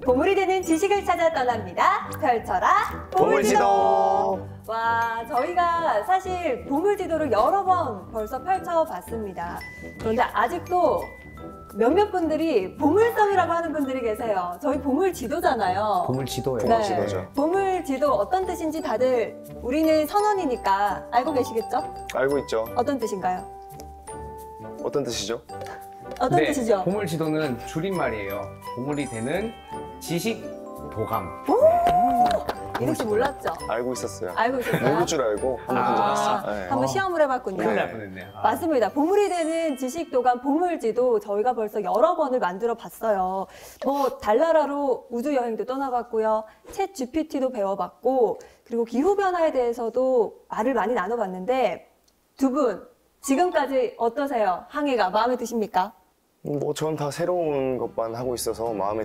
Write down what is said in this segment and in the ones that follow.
보물이 되는 지식을 찾아 떠납니다. 펼쳐라 보물지도. 와, 저희가 사실 보물지도를 여러 번 벌써 펼쳐봤습니다. 그런데 아직도 몇몇 분들이 보물섬이라고 하는 분들이 계세요. 저희 보물지도잖아요. 보물지도예요. 보물지도죠. 보물지도 어떤 뜻인지 다들 우리는 선원이니까 알고 계시겠죠? 알고 있죠. 어떤 뜻인가요? 어떤 뜻이죠? 어떤 네, 뜻이죠? 보물지도는 줄임말이에요. 보물이 되는 지식 도감. 이름 씨 몰랐죠? 알고 있었어요. 알고 있었어요? 모를 줄 알고 한번 던져봤어요. 네. 한번 시험을 해봤군요. 큰일 날 뻔했네요. 맞습니다. 보물이 되는 지식도감 보물지도 저희가 벌써 여러 번을 만들어 봤어요. 뭐 달나라로 우주 여행도 떠나봤고요. 챗 GPT도 배워봤고, 그리고 기후변화에 대해서도 말을 많이 나눠봤는데, 두 분 지금까지 어떠세요? 항해가 마음에 드십니까? 뭐 전 다 새로운 것만 하고 있어서 마음에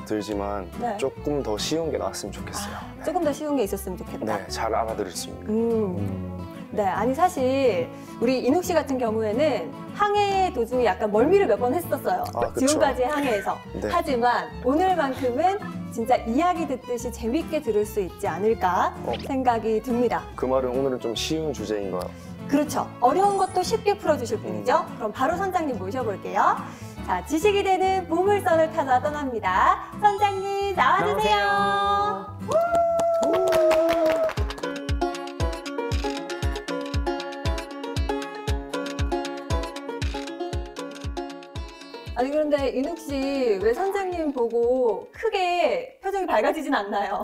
들지만 네. 조금 더 쉬운 게 나왔으면 좋겠어요. 조금 더 쉬운 게 있었으면 좋겠다. 네, 잘 알아들을 수 있는. 네, 아니 사실 우리 인욱 씨 같은 경우에는 항해 도중에 약간 멀미를 몇 번 했었어요. 아, 그쵸. 지금까지의 항해에서. 네. 하지만 오늘만큼은 진짜 이야기 듣듯이 재밌게 들을 수 있지 않을까 생각이 듭니다. 그 말은 오늘은 좀 쉬운 주제인 거야. 그렇죠. 어려운 것도 쉽게 풀어주실 분이죠. 그럼 바로 선장님 모셔볼게요. 자, 지식이 되는 보물선을 타자 떠납니다. 선장님 나와주세요. 아니 그런데 인욱 씨 왜 선장님 보고 크게 표정이 밝아지진 않나요?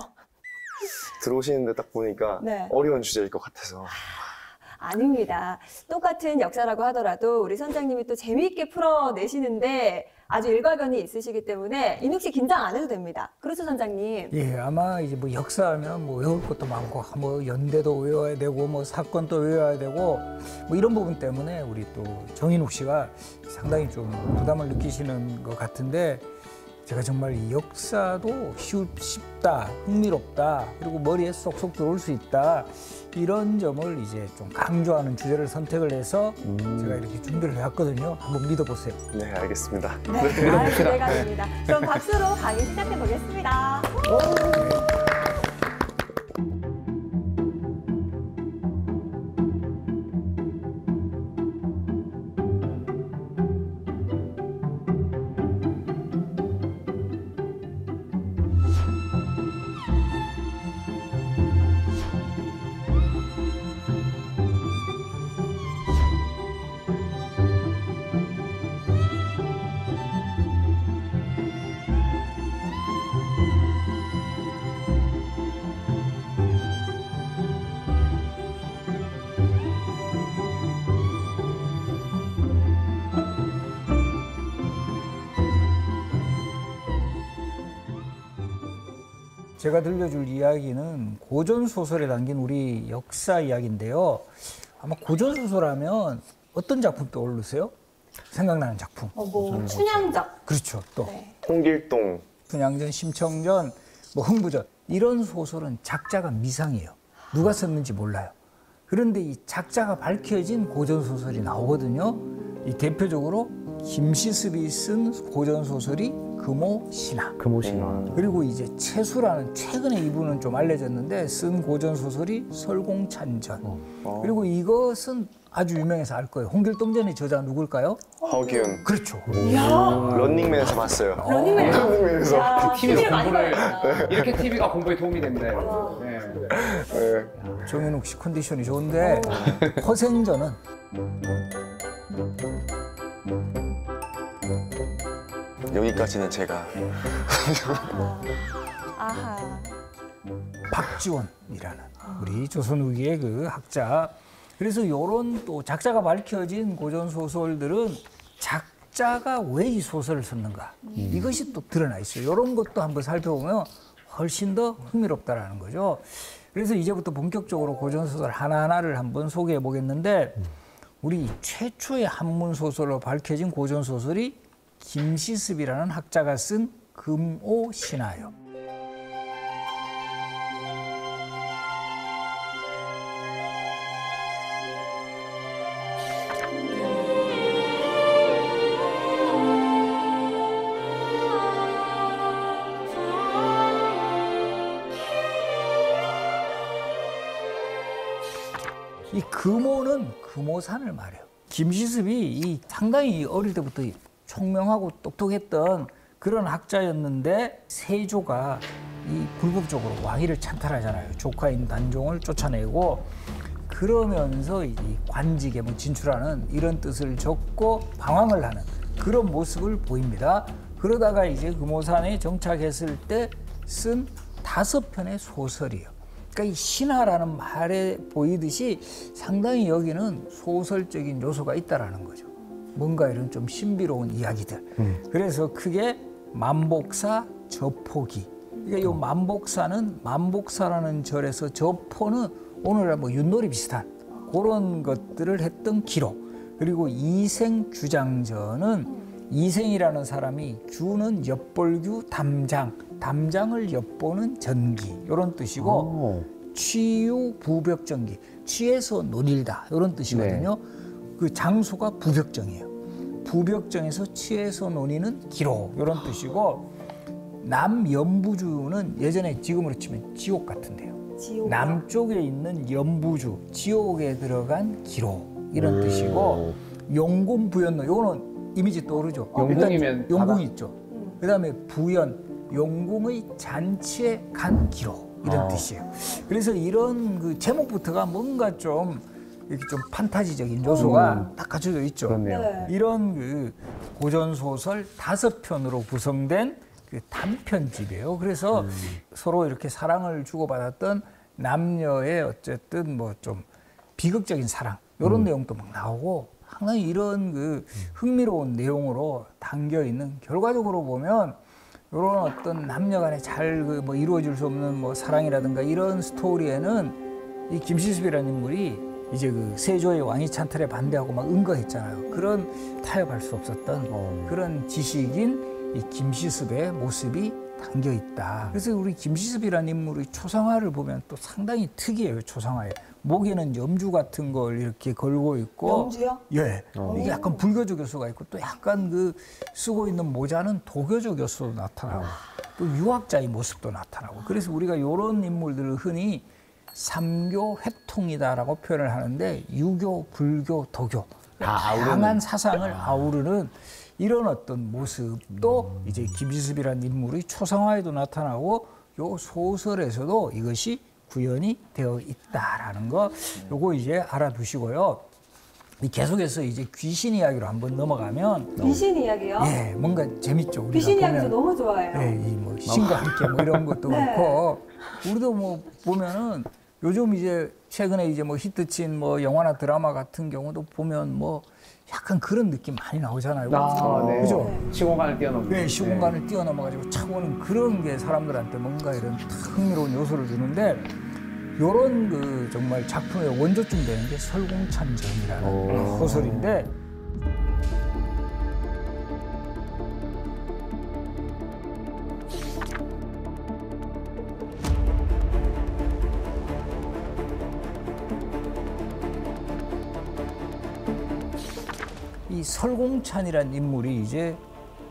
들어오시는데 딱 보니까 네. 어려운 주제일 것 같아서. 아닙니다. 똑같은 역사라고 하더라도 우리 선장님이 또 재미있게 풀어내시는데 아주 일가견이 있으시기 때문에 인욱 씨 긴장 안 해도 됩니다. 그렇죠, 선장님? 예, 아마 이제 뭐 역사하면 뭐 외울 것도 많고, 뭐 연대도 외워야 되고, 뭐 사건도 외워야 되고, 뭐 이런 부분 때문에 우리 또 정인욱 씨가 상당히 좀 부담을 느끼시는 것 같은데, 제가 정말 이 역사도 쉽다, 흥미롭다, 그리고 머리에 쏙쏙 들어올 수 있다, 이런 점을 이제 좀 강조하는 주제를 선택을 해서 제가 이렇게 준비를 해왔거든요. 한번 믿어보세요. 네, 알겠습니다. 네, 아, 기대가 됩니다. 그럼 박수로 강의 시작해 보겠습니다. 제가 들려줄 이야기는 고전소설에 담긴 우리 역사 이야기인데요. 아마 고전소설하면 어떤 작품 떠오르세요? 생각나는 작품. 뭐 춘향적. 그렇죠. 또 네. 홍길동. 분양전, 심청전, 뭐 흥부전, 이런 소설은 작자가 미상이에요. 누가 썼는지 몰라요. 그런데 이 작자가 밝혀진 고전소설이 나오거든요. 이 대표적으로 김시습이 쓴 고전소설이 금오신화. 금오신화. 그리고 이제 채수라는, 최근에 이분은 좀 알려졌는데 쓴 고전소설이 설공찬전. 그리고 이것은 아주 유명해서 알 거예요. 홍길동전의 저자 누굴까요? 허균. 그렇죠. 런닝맨에서 봤어요. 런닝맨. 런닝맨에서. 야, TV가 많이 공부를 받았구나. 이렇게 TV가 공부에 도움이 됩니다, 여러분. 네. 네. 정현욱 씨 컨디션이 좋은데 허생전은 여기까지는 제가. 아하. 박지원이라는 우리 조선 후기의 그 학자. 그래서 이런 또 작자가 밝혀진 고전 소설들은 작자가 왜 이 소설을 썼는가, 이것이 또 드러나 있어요. 이런 것도 한번 살펴보면 훨씬 더 흥미롭다라는 거죠. 그래서 이제부터 본격적으로 고전 소설 하나하나를 한번 소개해 보겠는데, 우리 최초의 한문 소설로 밝혀진 고전 소설이 김시습이라는 학자가 쓴 금오신화예요. 이 금오는 금오산을 말해요. 김시습이 이 상당히 어릴 때부터 총명하고 똑똑했던 그런 학자였는데 세조가 이 불법적으로 왕위를 찬탈하잖아요. 조카인 단종을 쫓아내고 그러면서 이 관직에 뭐 진출하는 이런 뜻을 적고 방황을 하는 그런 모습을 보입니다. 그러다가 이제 금오산에 정착했을 때 쓴 5편의 소설이에요. 그러니까 이 신화라는 말에 보이듯이 상당히 여기는 소설적인 요소가 있다라는 거죠. 뭔가 이런 좀 신비로운 이야기들. 그래서 크게 만복사, 저포기. 그러니까 이 만복사는 만복사라는 절에서 저포는 오늘날 뭐 윷놀이 비슷한 그런 것들을 했던 기록. 그리고 이생주장전은 이생이라는 사람이 주는 엿볼규 담장, 담장을 엿보는 전기 이런 뜻이고 취유 부벽전기, 취해서 논일다 이런 뜻이거든요. 그 장소가 부벽정이에요. 부벽정에서 취해서 논의는 기록 이런 뜻이고 남연부주는 예전에 지금으로 치면 지옥 같은데요. 지옥. 남쪽에 있는 연부주, 지옥에 들어간 기록 이런 뜻이고 용궁 부연로 요거는 이미지 떠오르죠. 용궁이면 용궁 바다. 있죠. 그다음에 부연 용궁의 잔치에 간 기록 이런 뜻이에요. 그래서 이런 그 제목부터가 뭔가 좀 이렇게 좀 판타지적인 요소가 딱 갖춰져 있죠. 그렇네요. 네. 이런 그 고전 소설 5편으로 구성된 그 단편집이에요. 그래서 서로 이렇게 사랑을 주고받았던 남녀의 어쨌든 뭐 좀 비극적인 사랑 이런 내용도 막 나오고 상당히 이런 그 흥미로운 내용으로 담겨 있는 결과적으로 보면 이런 어떤 남녀간에 잘 그 뭐 이루어질 수 없는 뭐 사랑이라든가 이런 스토리에는 이 김시습이라는 인물이 이제 그 세조의 왕위 찬탈에 반대하고 막 응거했잖아요. 그런 타협할 수 없었던 그런 지식인 이 김시습의 모습이 담겨 있다. 그래서 우리 김시습이라는 인물의 초상화를 보면 또 상당히 특이해요. 초상화에 목에는 염주 같은 걸 이렇게 걸고 있고, 염주요? 예, 이게 약간 불교적 요소가 있고 또 약간 그 쓰고 있는 모자는 도교적 요소도 나타나고 또 유학자의 모습도 나타나고. 그래서 우리가 이런 인물들을 흔히 삼교 회통이다라고 표현을 하는데 유교, 불교, 도교 다양한 사상을 아우르는 이런 어떤 모습도 이제 김시습이라는 인물의 초상화에도 나타나고 요 소설에서도 이것이 구현이 되어 있다라는 거 요거 이제 알아두시고요. 계속해서 이제 귀신 이야기로 한번 넘어가면 귀신 이야기요? 예, 뭔가 재밌죠. 우리가 귀신 이야기 저 보면 너무 좋아해요. 예, 이뭐 신과 함께 뭐 이런 것도 네. 그렇고 우리도 뭐 보면은 요즘 이제 최근에 이제 뭐 히트친 뭐 영화나 드라마 같은 경우도 보면 뭐 약간 그런 느낌 많이 나오잖아요. 네. 그죠? 시공간을 뛰어넘는. 네, 시공간을 뛰어넘어가지고 차고는 그런 게 사람들한테 뭔가 이런 흥미로운 요소를 주는데 요런 그 정말 작품의 원조쯤 되는 게 설공찬전이라는 소설인데 이 설공찬이라는 인물이 이제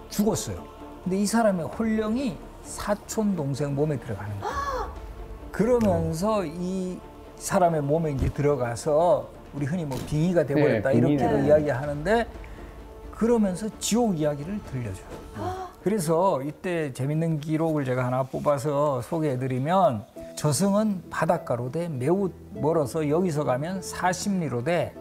죽었어요. 근데 이 사람의 혼령이 사촌 동생 몸에 들어가는 거예요. 그러면서 이 사람의 몸에 이제 들어가서 우리 흔히 뭐 빙의가 돼버렸다 네, 이렇게도 빙의네. 이야기하는데 그러면서 지옥 이야기를 들려줘요. 그래서 이때 재밌는 기록을 제가 하나 뽑아서 소개해드리면 저승은 바닷가로 돼 매우 멀어서 여기서 가면 40리로 돼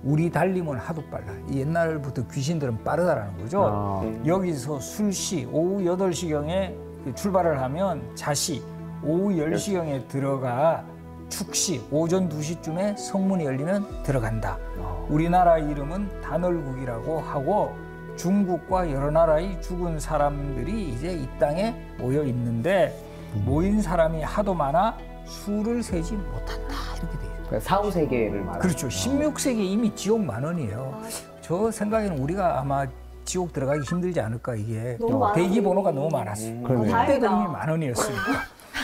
우리 달리면 하도 빨라. 이 옛날부터 귀신들은 빠르다라는 거죠. 여기서 술시 오후 8시경에 출발을 하면 자시 오후 10시경에 들어가 축시 오전 2시쯤에 성문이 열리면 들어간다. 우리나라 이름은 단월국이라고 하고 중국과 여러 나라의 죽은 사람들이 이제 이 땅에 모여 있는데 모인 사람이 하도 많아 수를 세지 못한다. 이렇게 돼 있어요. 사후세계를 말하는. 그렇죠. 16세기에 이미 지옥 만원이에요. 저 생각에는 우리가 아마 지옥 들어가기 힘들지 않을까 이게 너무 많아서. 대기 번호가 너무 많았어. 그러네요. 그때도 다행이다. 이미 만원이었으니까.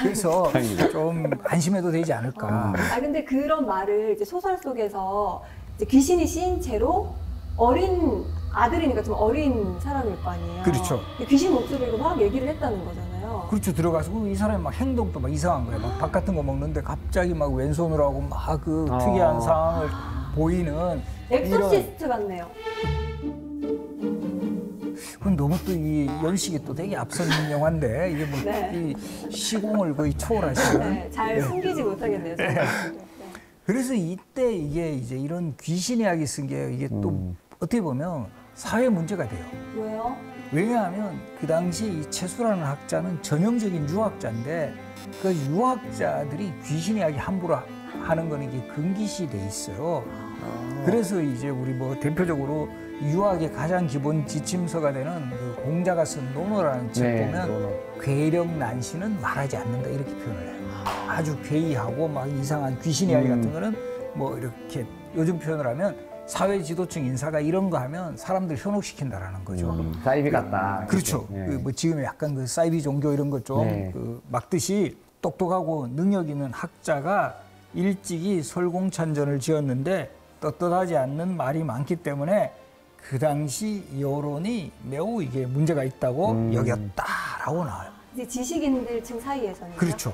그래서 좀 안심해도 되지 않을까. 아 근데 그런 말을 이제 소설 속에서 이제 귀신이 씌인 채로 어린 아들이니까 좀 어린 사람일 거 아니에요. 그렇죠. 근데 귀신 목소리로 막 얘기를 했다는 거잖아요. 거잖아요. 그렇죠. 들어가서 이 사람이 막 행동도 막 이상한 거예요. 막 밥 같은 거 먹는데 갑자기 막 왼손으로 하고 막 그 특이한 상황을 보이는 엑소시스트 같네요. 그건 너무 또 이 연식이 또 되게 앞선 영화인데 이게 뭐 네. 이 시공을 거의 초월하시는. 네, 잘 숨기지 못하겠네요. 저는. 네. 그래서 이때 이게 이제 이런 귀신 이야기 쓴 게 이게 또 어떻게 보면 사회 문제가 돼요. 왜요? 왜냐하면 그 당시 이 채수라는 학자는 전형적인 유학자인데 그 유학자들이 귀신 이야기 함부로 하는 거는 이게 금기시 돼 있어요. 그래서 이제 우리 뭐 대표적으로 유학의 가장 기본 지침서가 되는 그 공자가 쓴 논어라는 책 네, 보면 논어. 괴력 난시는 말하지 않는다 이렇게 표현을 해요. 아주 괴이하고 막 이상한 귀신 이야기 같은 거는 뭐 이렇게 요즘 표현을 하면 사회 지도층 인사가 이런 거 하면 사람들 현혹시킨다라는 거죠. 사이비 같다. 그렇죠. 네. 그 뭐 지금 약간 그 사이비 종교 이런 것 좀 네. 그 막듯이 똑똑하고 능력 있는 학자가 일찍이 설공찬전을 지었는데 떳떳하지 않는 말이 많기 때문에 그 당시 여론이 매우 이게 문제가 있다고 여겼다라고 나와요. 이제 지식인들층 사이에서는 그렇죠.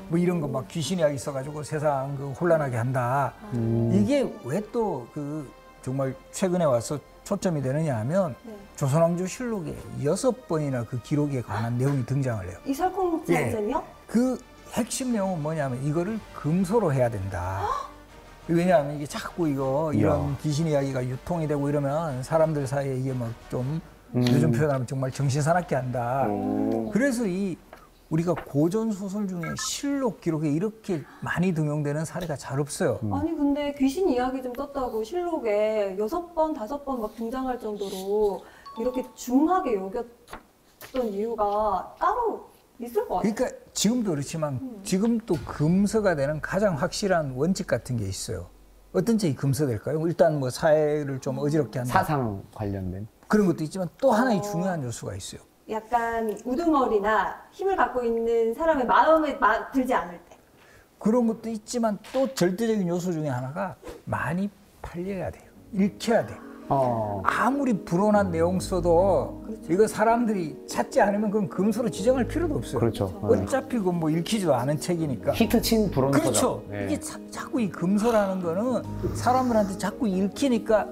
뭐 이런 거 막 귀신 이야기 있어가지고 세상 그 혼란하게 한다. 이게 왜 또 그 정말 최근에 와서 초점이 되느냐 하면 네. 조선왕조 실록에 6번이나 그 기록에 관한 내용이 등장을 해요. 이 설콩찬전이요? 그 핵심 내용은 뭐냐면 이거를 금서로 해야 된다. 왜냐하면 이게 자꾸 이런 귀신 이야기가 유통이 되고 이러면 사람들 사이에 이게 막 좀 요즘 표현하면 정말 정신사납게 한다. 그래서 이 우리가 고전 소설 중에 실록 기록에 이렇게 많이 등용되는 사례가 잘 없어요. 아니 근데 귀신 이야기 좀 썼다고 실록에 6번, 5번 막 등장할 정도로 이렇게 중하게 여겼던 이유가 따로 있을 것 같아요. 그러니까 지금도 그렇지만 지금 또 금서가 되는 가장 확실한 원칙 같은 게 있어요. 어떤 책이 금서될까요? 일단 뭐 사회를 좀 어지럽게 한다. 사상 관련된. 그런 것도 있지만 또 하나의 중요한 요소가 있어요. 약간 우두머리나 힘을 갖고 있는 사람의 마음에 들지 않을 때. 그런 것도 있지만 또 절대적인 요소 중에 하나가 많이 팔려야 돼요. 읽혀야 돼요. 아무리 불온한 내용 써도 이거 사람들이 찾지 않으면 그건 금서로 지정할 필요도 없어요. 그렇죠. 어차피 그건 뭐 읽히지도 않은 책이니까. 히트친 불온 그렇죠. 서적. 네. 이게 자꾸 이 금서라는 거는 사람들한테 자꾸 읽히니까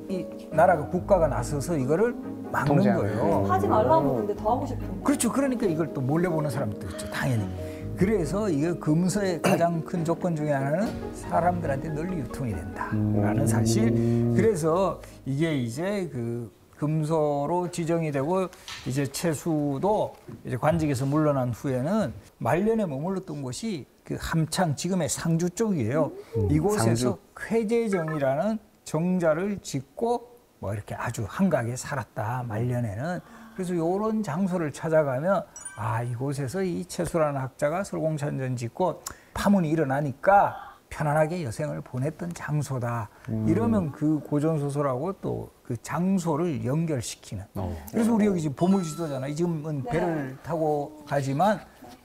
이 나라가 국가가 나서서 이거를 막는 통제하는 거예요. 하지 말라고 근데 더 하고 싶은데. 그렇죠. 그러니까 이걸 또 몰래 보는 사람도 있죠. 당연히. 그래서 이거 금서의 가장 큰 조건 중에 하나는 사람들한테 널리 유통이 된다라는 사실. 그래서 이게 이제 그 금서로 지정이 되고 이제 채수도 이제 관직에서 물러난 후에는 말년에 머물렀던 곳이 그 함창 지금의 상주 쪽이에요. 이곳에서 상주. 쾌재정이라는 정자를 짓고 뭐 이렇게 아주 한가하게 살았다 말년에는. 그래서 이런 장소를 찾아가면 아 이곳에서 이 채수라는 학자가 설공찬전 짓고 파문이 일어나니까 편안하게 여생을 보냈던 장소다. 이러면 그 고전소설하고 또 그 장소를 연결시키는. 그래서 우리 여기 지금 보물지도잖아요. 지금은 네. 배를 타고 가지만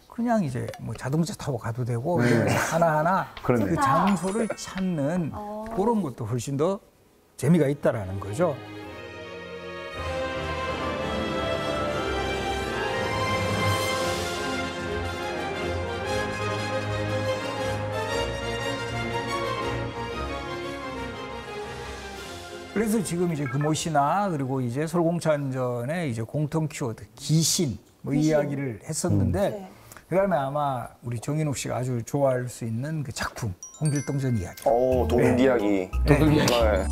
그냥 이제 뭐 자동차 타고 가도 되고 이러면서 하나하나 그러네. 그 장소를 찾는 그런 것도 훨씬 더 재미가 있다라는 거죠. 그래서 지금 이제 금오시나 그리고 이제 설공찬전의 이제 공통 키워드 귀신 뭐 이 이야기를 했었는데 네. 그다음에 아마 우리 정인욱 씨가 아주 좋아할 수 있는 그 작품 홍길동전 이야기. 도둑 이야기. 도둑 이야기. 네.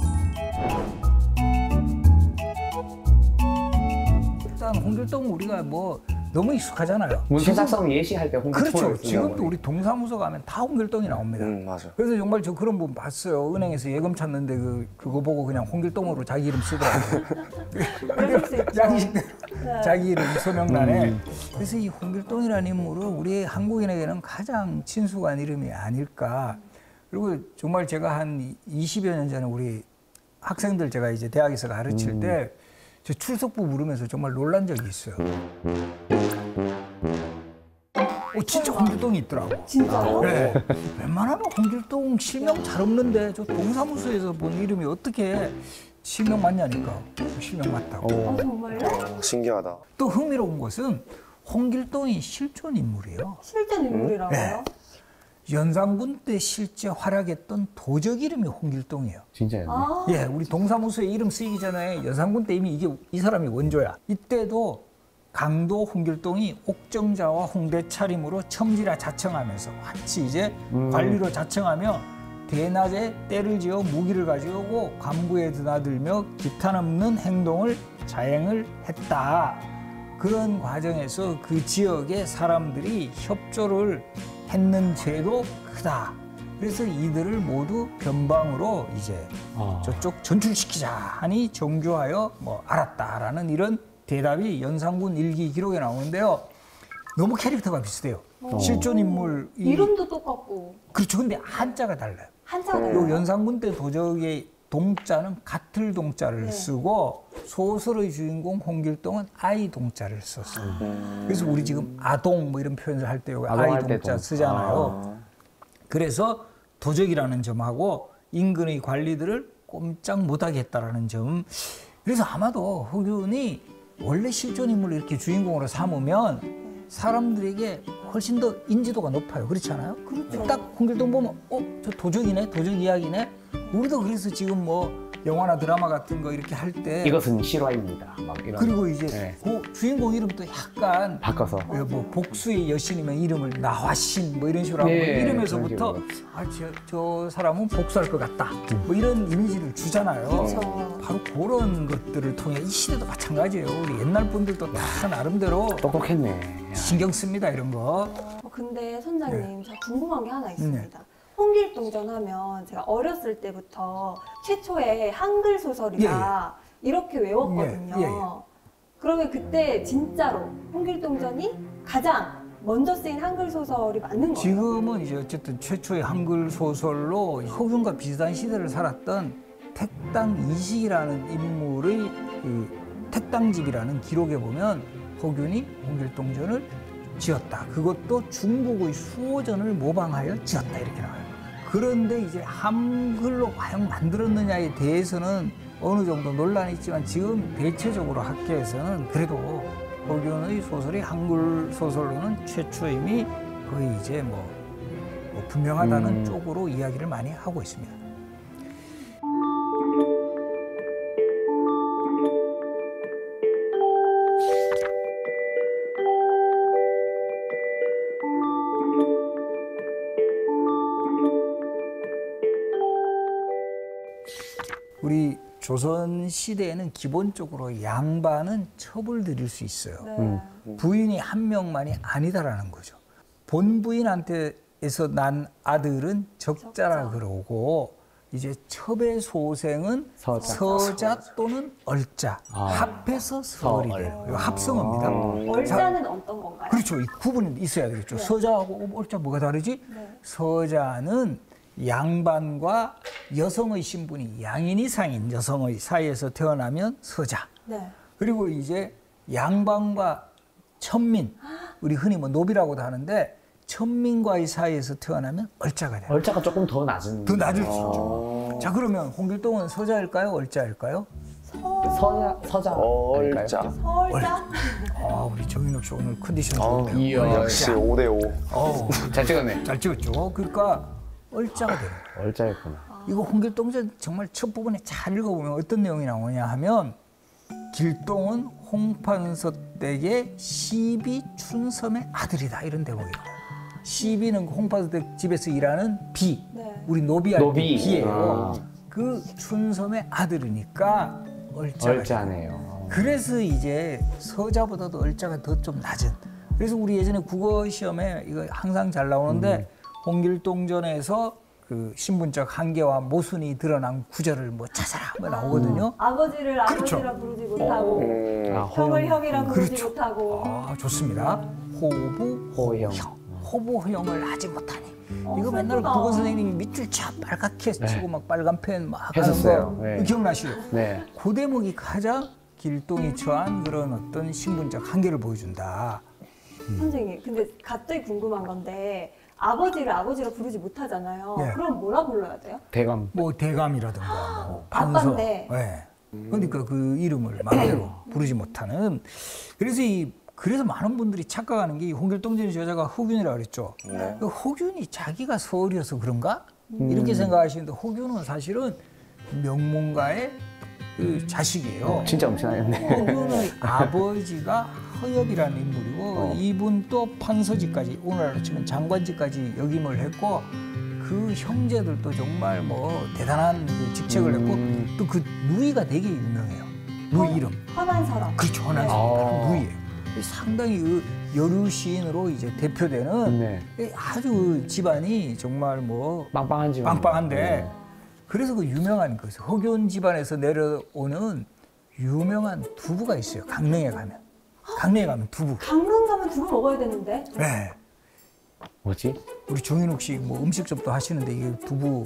일단 홍길동은 우리가 뭐 너무 익숙하잖아요. 문서작성 예시할 때 홍길동을 그렇죠. 지금도 우리 동사무소 가면 다 홍길동이 나옵니다. 맞아. 그래서 정말 저 그런 분 봤어요. 은행에서 예금 찾는데 그거 보고 그냥 홍길동으로 자기 이름 쓰더라고요. 그럴 수 있죠. 양식대로 네. 자기 이름 서명란에. 그래서 이 홍길동이라는 인물은 우리 한국인에게는 가장 친숙한 이름이 아닐까. 그리고 정말 제가 한 20여 년 전에 우리 학생들 제가 이제 대학에서 가르칠 때 저 출석부 물으면서 정말 놀란 적이 있어요. 진짜 홍길동이 있더라고. 진짜요? 네. 웬만하면 홍길동 실명 잘 없는데 저 동사무소에서 본 이름이 어떻게 실명 맞냐니까 실명 맞다고. 정말요? 신기하다. 또 흥미로운 것은 홍길동이 실존 인물이에요. 실전 인물이라고요? 네. 연산군 때 실제 활약했던 도적 이름이 홍길동이에요. 진짜요? 아, 예, 우리 동사무소에 이름 쓰이기 전에 연산군 때 이미 이 사람이 원조야. 이때도 강도 홍길동이 옥정자와 홍대 차림으로 첨지라 자청하면서 같이 이제 관리로 자청하며 대낮에 때를 지어 무기를 가져오고 관부에 드나들며 기탄없는 행동을 자행을 했다. 그런 과정에서 그 지역의 사람들이 협조를 했는 죄도 크다. 그래서 이들을 모두 변방으로 이제 저쪽 전출시키자 하니 정교하여 뭐 알았다라는 이런 대답이 연산군 일기 기록에 나오는데요. 너무 캐릭터가 비슷해요. 실존 인물 이름도 똑같고 그렇죠. 근데 한자가 달라요. 한자가 요 달라요. 연산군 때 도적의 동자는 같을 동자를 네. 쓰고 소설의 주인공 홍길동은 아이 동자를 썼어요. 그래서 우리 지금 아동 뭐 이런 표현을 할 때 아동할 아이 때 동자 동. 쓰잖아요. 그래서 도적이라는 점하고 인근의 관리들을 꼼짝 못하게 했다라는 점. 그래서 아마도 허균이 원래 실존 인물을 이렇게 주인공으로 삼으면 사람들에게 훨씬 더 인지도가 높아요. 그렇지 않아요? 그렇죠. 딱 홍길동 보면 저 도적이네, 도적 이야기네. 우리도 그래서 지금 뭐 영화나 드라마 같은 거 이렇게 할 때 이것은 실화입니다. 막 이런. 그리고 이제 네. 그 주인공 이름도 약간 바꿔서. 뭐 복수의 여신이면 이름을 나화신 뭐 이런 식으로 하고 네, 이름에서부터 그런 저 사람은 복수할 것 같다 뭐 이런 이미지를 주잖아요. 그렇죠. 바로 그런 것들을 통해 이 시대도 마찬가지예요. 우리 옛날 분들도 다 나름대로 똑똑했네. 신경 씁니다 이런 거. 근데 선장님, 저 궁금한 게 하나 있습니다. 네. 홍길동전 하면 제가 어렸을 때부터 최초의 한글 소설이다 이렇게 외웠거든요. 예, 예. 그러면 그때 진짜로 홍길동전이 가장 먼저 쓰인 한글 소설이 맞는 거예요? 지금은 이제 어쨌든 최초의 한글 소설로 허균과 비슷한 시대를 살았던 택당 이식이라는 인물의 그 택당집이라는 기록에 보면 허균이 홍길동전을 지었다. 그것도 중국의 수호전을 모방하여 지었다 이렇게 나와요. 그런데 이제 한글로 과연 만들었느냐에 대해서는 어느 정도 논란이 있지만 지금 대체적으로 학계에서는 그래도 허균의 소설이 한글 소설로는 최초임이 거의 이제 뭐 분명하다는 쪽으로 이야기를 많이 하고 있습니다. 우리 조선 시대에는 기본적으로 양반은 첩을 들일 수 있어요. 네. 부인이 한 명만이 아니다라는 거죠. 본 부인한테서 난 아들은 적자라 그러고 이제 첩의 소생은 서자 또는 얼자 합해서 설이 돼요. 이거 합성어입니다. 얼자는 어떤 건가요? 그렇죠. 이 구분이 있어야 되겠죠. 네. 서자하고 얼자 뭐가 다르지? 네. 서자는 양반과 여성의 신분이 양인 이상인 여성의 사이에서 태어나면 서자. 네. 그리고 이제 양반과 천민, 우리 흔히 뭐 노비라고도 하는데 천민과의 사이에서 태어나면 얼자가 돼요. 얼자가 조금 더 낮은. 더 낮을 수 있죠. 자, 그러면 홍길동은 서자일까요? 얼자일까요? 서자. 아닐까요? 얼자. 서울자? 아, 우리 정인욱 씨 오늘 컨디션 어, 좋네요. 이야. 역시 5대5. 잘 찍었네. 잘 찍었죠. 그러니까 얼자가 되는 거예요. 얼자였구나. 이거 홍길동전 정말 첫 부분에 잘 읽어보면 어떤 내용이 나오냐 하면 길동은 홍판서 댁의 시비 춘섬의 아들이다 이런 대목이에요. 시비는 홍판서 댁 집에서 일하는 비, 네. 우리 노비할 때 노비. 비예요. 아. 그 춘섬의 아들이니까 얼자가 얼자네요. 그래서 이제 서자보다도 얼자가 더 좀 낮은. 그래서 우리 예전에 국어 시험에 이거 항상 잘 나오는데 홍길동전에서 그 신분적 한계와 모순이 드러난 구절을 뭐 찾아라 뭐 나오거든요. 아버지를 그렇죠. 아버지라 부르지 못하고 형을 형이라 부르지 그렇죠. 못하고 아, 좋습니다. 호부 호형. 호부호형을 하지 못하니. 이거 슬프다. 맨날 국어 선생님이 밑줄 쳐 빨갛게 쓰고 막 빨간 펜 막 했었어요. 하는 거 네. 기억나시죠? 네. 그 대목이 가장 길동이 처한 그런 어떤 신분적 한계를 보여준다. 선생님, 근데 갑자기 궁금한 건데 아버지를 아버지라 부르지 못하잖아요. 네. 그럼 뭐라 불러야 돼요? 대감. 뭐 대감이라든가 뭐 판서. 아빠인데. 네. 그러니까 그 이름을 마음대로 부르지 못하는. 그래서 이 그래서 많은 분들이 착각하는 게 이 홍길동전의 저자가 허균이라고 그랬죠. 네. 그 허균이 자기가 서울이어서 그런가? 이렇게 생각하시는데 허균은 사실은 명문가의 그 자식이에요. 진짜 엄청나겠네. 허균의 아버지가 허엽이라는 인물이고 이분 또 판서직까지 오늘날로 치면 장관직까지 역임을 했고 그 형제들도 정말 뭐 대단한 그 직책을 했고 또 그 누이가 되게 유명해요. 누이 이름. 헌안서랍. 그렇죠. 헌안서랍 누이예요. 상당히 그 여류 시인으로 이제 대표되는 네. 아주 집안이 정말 뭐 빵빵한 집안. 빵빵한데 네. 그래서 그 유명한 것을 허균 집안에서 내려오는 유명한 두부가 있어요. 강릉에 가면. 강릉에 가면 두부. 강릉 가면 두부 먹어야 되는데. 네. 뭐지? 우리 정인욱 씨 뭐 음식점도 하시는데 이게 두부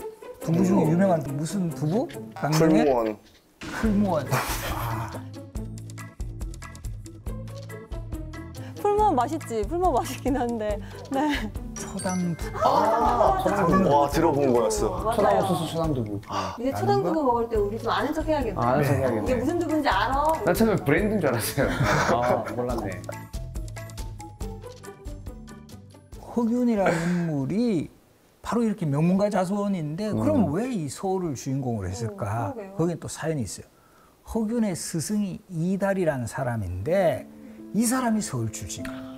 중에 유명한 무슨 두부? 강릉에 풀무원. 풀무원. 풀무원 맛있지. 풀무원 맛있긴 한데. 네. 초당 두부. 와, 들어본 거였어. 초당소스 초당두부. 이제 초당두부 먹을 때 우리 좀 아는 척 해야겠네. 아는 척 해야겠네. 이게 무슨 두부인지 알아? 난 처음에 브랜드인 줄 알았어요. 아, 몰랐네. 허균이라는 인물이 바로 이렇게 명문가 자손인데 그럼 왜 이 서울을 주인공으로 했을까? 그러게요. 거기에 또 사연이 있어요. 허균의 스승이 이달이라는 사람인데 이 사람이 서울 출신이에요.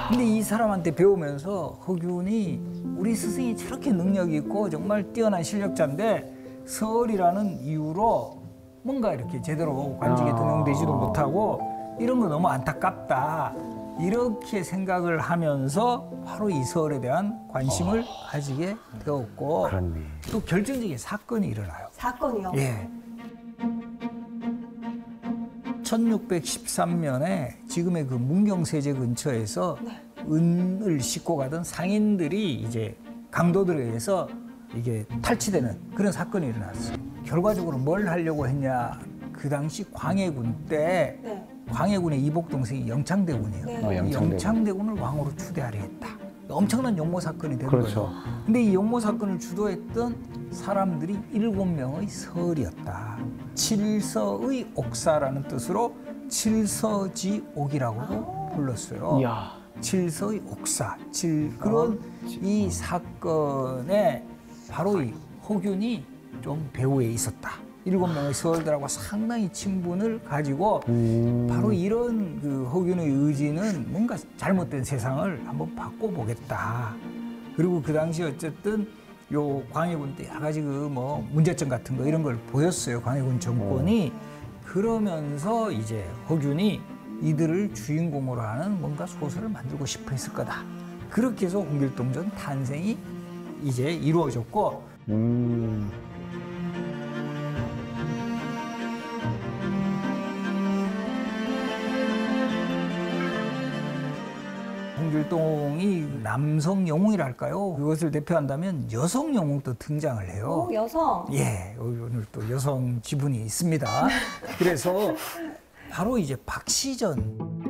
근데 이 사람한테 배우면서 허균이 우리 스승이 저렇게 능력이 있고 정말 뛰어난 실력자인데 서울이라는 이유로 뭔가 이렇게 제대로 관직에 등용되지도 못하고 이런 거 너무 안타깝다. 이렇게 생각을 하면서 바로 이 서울에 대한 관심을 가지게 되었고 그렇네. 또 결정적인 사건이 일어나요. 사건이요. 예. 1613년에 지금의 그 문경세제 근처에서 은을 싣고 가던 상인들이 이제 강도들에 의해서 이게 탈취되는 그런 사건이 일어났어요. 결과적으로 뭘 하려고 했냐? 그 당시 광해군 때 네. 광해군의 이복 동생이 영창대군이에요. 네. 어, 이 영창대군. 영창대군을 왕으로 추대하려 했다. 엄청난 용모 사건이 된 그렇죠. 거예요. 근데 이 용모 사건을 주도했던 사람들이 7명의 서을이었다. 칠서의 옥사라는 뜻으로 칠서지옥이라고도 불렀어요. 이야. 칠서의 옥사. 그런 이 사건에 바로 이 허균이 좀 배후에 있었다. 7명의 서울들하고 상당히 친분을 가지고 바로 이런 그 허균의 의지는 뭔가 잘못된 세상을 한번 바꿔보겠다. 그리고 그 당시 어쨌든 요 광해군 때 여러 가지 그 뭐 문제점 같은 거 이런 걸 보였어요. 광해군 정권이. 그러면서 이제 허균이 이들을 주인공으로 하는 뭔가 소설을 만들고 싶어 했을 거다. 그렇게 해서 홍길동전 탄생이 이제 이루어졌고 홍길동이 남성 영웅이랄까요? 그것을 대표한다면 여성 영웅도 등장을 해요. 오, 여성. 예, 오늘 또 여성 지분이 있습니다. 그래서 바로 이제 박시전.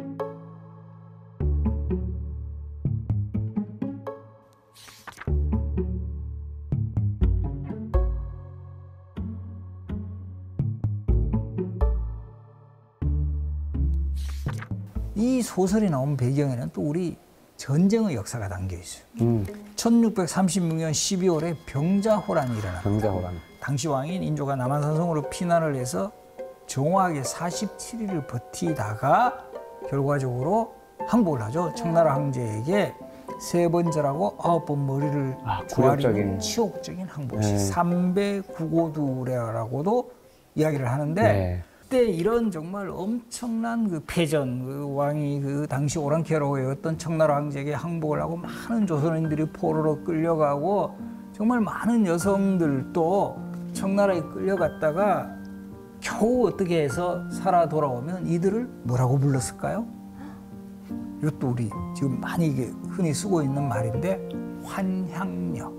이 소설이 나온 배경에는 또 우리 전쟁의 역사가 담겨 있어요. 1636년 12월에 병자호란이 일어납니다. 병자호란. 당시 왕인 인조가 남한산성으로 피난을 해서 정확하게 47일을 버티다가 결과적으로 항복을 하죠. 청나라 황제에게 3번 절하고 9번 머리를 조아리는 굴욕적인. 치욕적인 항복시 네. 삼배구고두래라고도 이야기를 하는데 네. 그때 이런 정말 엄청난 그 패전, 그 왕이 그 당시 오랑캐라고 여겼던 청나라 황제에게 항복을 하고 많은 조선인들이 포로로 끌려가고 정말 많은 여성들도 청나라에 끌려갔다가 겨우 어떻게 해서 살아 돌아오면 이들을 뭐라고 불렀을까요? 이것도 우리 지금 많이 이게 흔히 쓰고 있는 말인데 환향녀.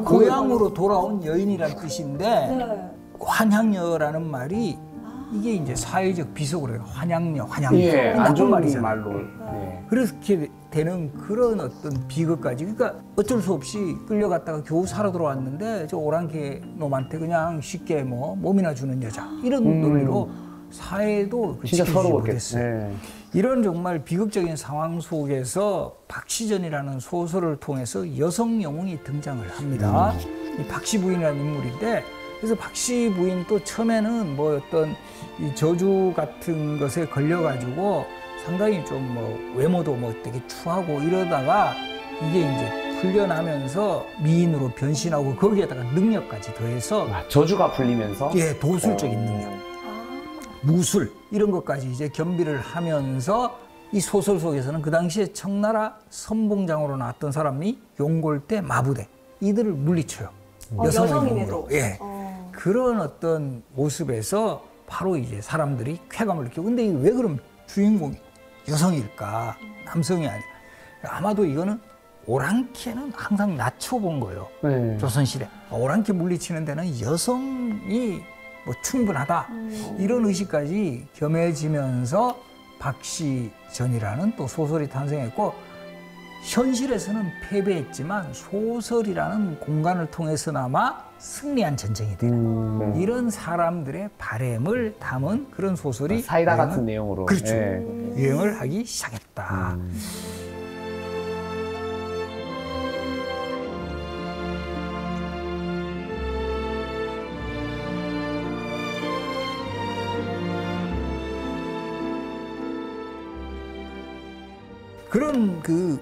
고향으로 돌아온 여인이란 뜻인데 네. 환향녀라는 말이 이게 이제 사회적 비속어로 해요. 환향녀, 환향녀. 예, 안 나쁜 좋은 말이잖아요. 말로. 네. 그렇게 되는 그런 어떤 비극까지. 그러니까 어쩔 수 없이 끌려갔다가 겨우 살아 돌아왔는데 저 오랑캐 놈한테 그냥 쉽게 뭐 몸이나 주는 여자 이런 논리로 사회도 그 진짜 지키지 서러웠겠어요. 못했어요. 네. 이런 정말 비극적인 상황 속에서 박시전이라는 소설을 통해서 여성 영웅이 등장을 합니다. 이 박씨 부인이라는 인물인데, 그래서 박씨 부인도 처음에는 뭐 어떤 이 저주 같은 것에 걸려가지고 상당히 좀 뭐 외모도 뭐 되게 추하고 이러다가 이게 이제 풀려나면서 미인으로 변신하고 거기에다가 능력까지 더해서 저주가 풀리면서 예, 도술적인 능력, 무술 이런 것까지 이제 겸비를 하면서 이 소설 속에서는 그 당시에 청나라 선봉장으로 나왔던 사람이 용골대, 마부대 이들을 물리쳐요. 여성임에도. 예. 그런 어떤 모습에서 바로 이제 사람들이 쾌감을 느끼고, 근데 이게 왜 그럼 주인공이 여성일까? 남성이 아니라. 아마도 이거는 오랑캐는 항상 낮춰본 거예요. 네. 조선시대. 오랑캐 물리치는 데는 여성이 뭐 충분하다. 이런 의식까지 겸해지면서 박시전이라는 또 소설이 탄생했고, 현실에서는 패배했지만 소설이라는 공간을 통해서나마 승리한 전쟁이 되는 이런 사람들의 바램을 담은 그런 소설이 사이다 같은 내용으로. 그렇죠. 예. 유행을 하기 시작했다. 그런 그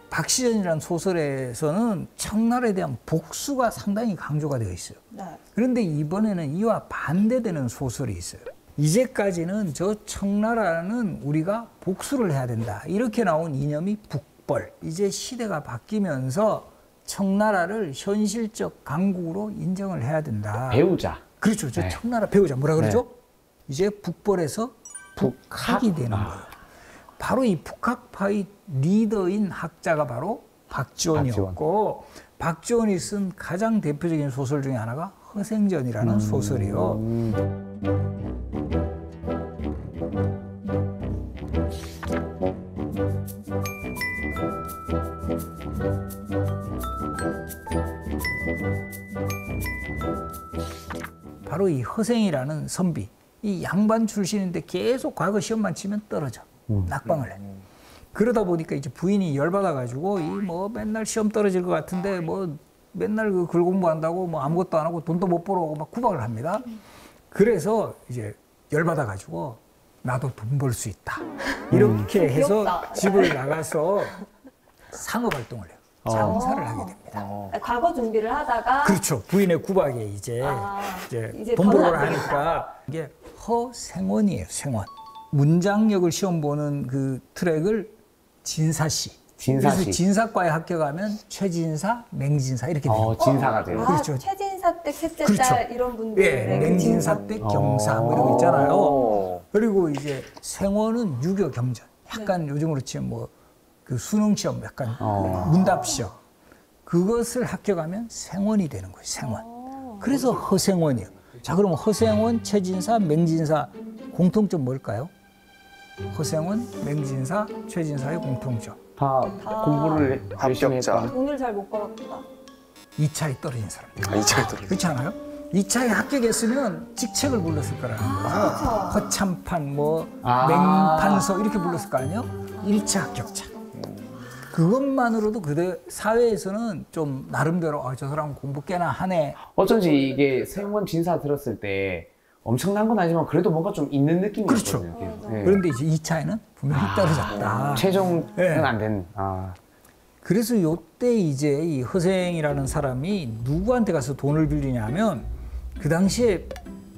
박시전이라는 소설에서는 청나라에 대한 복수가 상당히 강조가 되어 있어요. 네. 그런데 이번에는 이와 반대되는 소설이 있어요. 이제까지는 저 청나라는 우리가 복수를 해야 된다. 이렇게 나온 이념이 북벌. 이제 시대가 바뀌면서 청나라를 현실적 강국으로 인정을 해야 된다. 배우자. 그렇죠. 저 네. 청나라 배우자 뭐라 그러죠? 이제 북벌에서 북학이 되는 거예요. 바로 이 북학파의 리더인 학자가 바로 박지원이었고, 박지원이 쓴 가장 대표적인 소설 중에 하나가 허생전이라는 소설이요. 바로 이 허생이라는 선비, 이 양반 출신인데 계속 과거 시험만 치면 떨어져. 낙방을 해. 그러다 보니까 이제 부인이 열받아가지고 이 뭐 맨날 시험 떨어질 것 같은데 뭐 맨날 그 글 공부한다고 뭐 아무것도 안 하고 돈도 못 벌어오고 막 구박을 합니다. 그래서 이제 열받아가지고 나도 돈 벌 수 있다. 이렇게 해서 귀엽다. 집을 나가서 상업 활동을 해요. 장사를 하게 됩니다. 과거 준비를 하다가 그렇죠. 부인의 구박에 이제 이제 돈 더는 벌어를 안 되겠다. 하니까 이게 허생원이에요. 생원. 문장력을 시험 보는 그 트랙을 진사시. 진사시. 그래서 진사과에 합격하면 최진사, 맹진사 이렇게 돼요. 진사가 돼요. 그렇죠. 최진사 때, 셋째 그렇죠. 딸 이런 분들의 예, 그 맹진사 진사. 때 경사 뭐 이런 거 있잖아요. 그리고 이제 생원은 유교 경전. 약간 요즘으로 치면 뭐 그 수능 시험 약간 문답 시험. 그것을 합격하면 생원이 되는 거예요. 생원. 그래서 허생원이에요. 자, 그럼 허생원, 최진사, 맹진사 공통점 뭘까요? 허생원, 맹진사, 최진사의 공통점. 다 공부를 열심히 합격자. 했다. 돈을 잘 못 벌었다. 2차에 떨어진 사람들. 이차에 떨어져. 그렇지 않아요? 2차에 합격했으면 직책을 불렀을 거라는 거죠. 허참판, 뭐 맹판서 이렇게 불렀을 거 아니에요? 1차 합격자. 그것만으로도 그대 사회에서는 좀 나름대로 저 사람 공부 꽤나 하네. 어쩐지 이게 생원 진사 들었을 때 엄청난 건 아니지만 그래도 뭔가 좀 있는 느낌이었거든요. 그렇죠. 예. 그런데 이제 2차에는 분명히 떨어졌다. 최종은 예. 안 된. 그래서 요때 이제 이 허생이라는 사람이 누구한테 가서 돈을 빌리냐면 그 당시에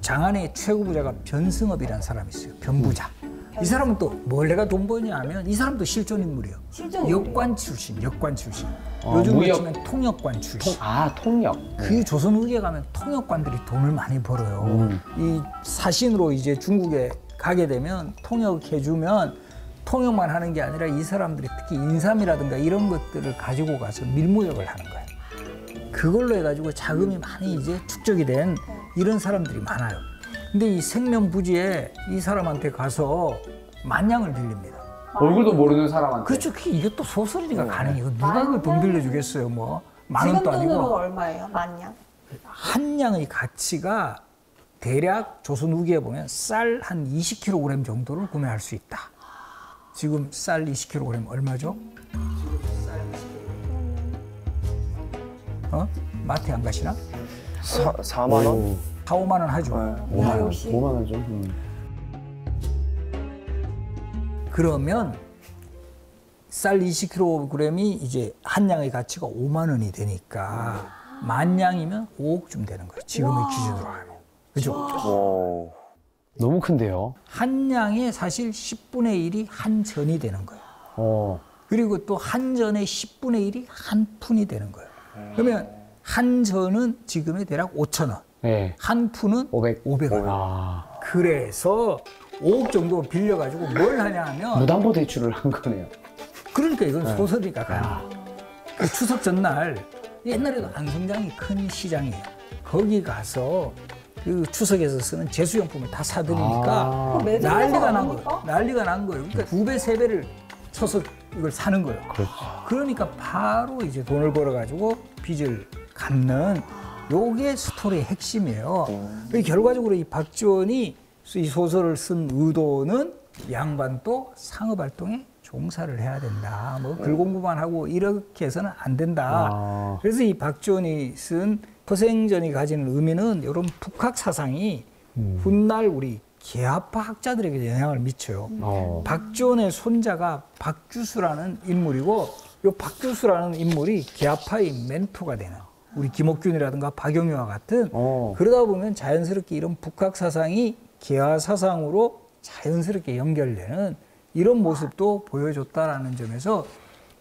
장안의 최고 부자가 변승업이라는 사람이 있어요. 변부자. 이 사람은 또 뭘 내가 돈 버냐 하면 이 사람도 실존 인물이에요. 실존 인물이에요? 역관 출신. 요즘으로 무역. 치면 통역관 출신. 통역. 그 조선 후기에 가면 통역관들이 돈을 많이 벌어요. 이 사신으로 이제 중국에 가게 되면 통역해주면 통역만 하는 게 아니라 이 사람들이 특히 인삼이라든가 이런 것들을 가지고 가서 밀무역을 하는 거예요. 그걸로 해가지고 자금이 많이 이제 축적이 된 이런 사람들이 많아요. 근데 이 생면부지에 이 사람한테 가서 만냥을 빌립니다. 얼굴도 모르는 사람한테. 그렇죠. 이게 또 소설이니까 가능해요. 누가 그걸 돈 빌려주겠어요, 뭐. 만 원도 지금 돈으로 아니고. 얼마예요? 만냥? 한 양의 가치가 대략 조선 후기에 보면 쌀 한 20kg 정도를 구매할 수 있다. 지금 쌀 20kg 얼마죠? 마트에 안 가시나? 4만 원? 4, 5만 원 하죠. 5만 원, 역시. 5만 원 좀. 그러면 쌀 20kg이 이제 한 양의 가치가 5만 원이 되니까 만 양이면 5억쯤 되는 거예요. 지금의 기준으로 하면. 그죠? 와. 너무 큰데요. 한 양의 사실 10분의 1이 한 전이 되는 거예요. 그리고 또 한 전의 10분의 1이 한 푼이 되는 거예요. 그러면 한 전은 지금의 대략 5천 원. 네. 한 푼은 500원. 아, 그래서 5억 정도 빌려가지고 뭘 하냐 하면 무담보 대출을 한 거네요. 그러니까 이건 소설이가 가요. 그 추석 전날 옛날에도 안성장이 큰 시장이에요. 거기 가서 그 추석에서 쓰는 제수용품을 다 사드리니까 매장에서 난리가 난 아닙니까? 거예요. 난리가 난 거예요. 그러니까 2배, 3배를 쳐서 이걸 사는 거예요. 그러니까 바로 이제 돈을 벌어가지고 빚을 갚는 요게 스토리의 핵심이에요. 결과적으로 이 박지원이 이 소설을 쓴 의도는 양반도 상업활동에 종사를 해야 된다. 뭐 글 공부만 하고 이렇게 해서는 안 된다. 그래서 이 박지원이 쓴 포생전이 가지는 의미는 이런 북학 사상이 훗날 우리 계합파 학자들에게 영향을 미쳐요. 박지원의 손자가 박주수라는 인물이고 이 박주수라는 인물이 계합파의 멘토가 되는 우리 김옥균이라든가 박영유와 같은 그러다 보면 자연스럽게 이런 북학 사상이 계화 사상으로 자연스럽게 연결되는 이런 모습도 보여줬다라는 점에서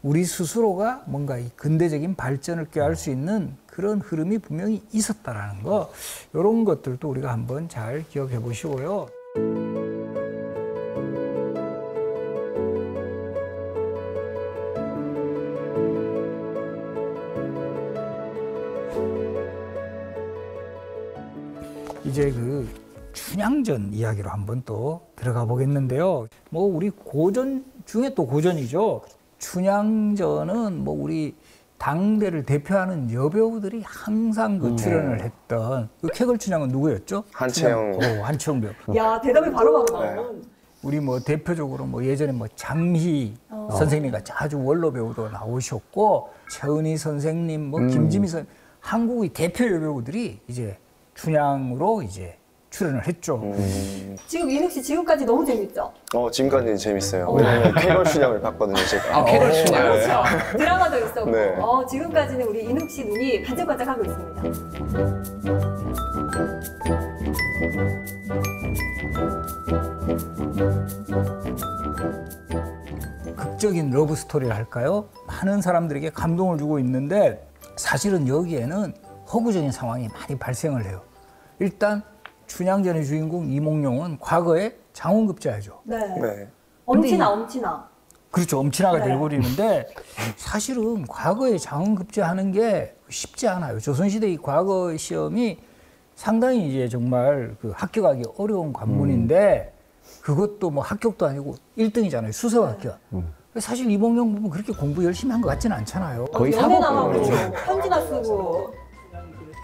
우리 스스로가 뭔가 이 근대적인 발전을 꾀할 수 있는 그런 흐름이 분명히 있었다라는 거, 이런 것들도 우리가 한번 잘 기억해 보시고요. 이제 그 춘향전 이야기로 한번 또 들어가 보겠는데요. 뭐 우리 고전 중에 또 고전이죠. 춘향전은 뭐 우리 당대를 대표하는 여배우들이 항상 그 출연을 했던 그 쾌걸 춘향은 누구였죠? 한채영. 한채영 배우. 야, 대답이 바로 나오는. 우리 뭐 대표적으로 뭐 예전에 뭐 장희 선생님 같이 아주 원로 배우도 나오셨고 최은희 선생님, 뭐 김지미 선생님, 한국의 대표 여배우들이 이제 춘향으로 이제 출연을 했죠. 지금 인욱 씨 지금까지 너무 재밌죠? 지금까지는 재밌어요. 왜냐면 쾌걸 춘향을 봤거든요, 제가. 쾌걸 춘향. 그렇죠. 드라마도 있었고. 네. 지금까지는 우리 인욱 씨 눈이 반짝반짝하고 있습니다. 극적인 러브 스토리를 할까요? 많은 사람들에게 감동을 주고 있는데 사실은 여기에는 허구적인 상황이 많이 발생을 해요. 일단 춘향전의 주인공 이몽룡은 과거에 장원급제하죠. 네. 네. 엄친아. 그렇죠. 엄친아가 네. 돼버리는데 사실은 과거에 장원급제하는 게 쉽지 않아요. 조선시대의 과거 시험이 상당히 이제 정말 그 합격하기 어려운 관문인데 그것도 뭐 합격도 아니고 1등이잖아요. 수석 합격. 사실 이몽룡 보면 그렇게 공부 열심히 한 것 같지는 않잖아요. 거의 연애나마 사법부. 그렇죠. 편지나 쓰고.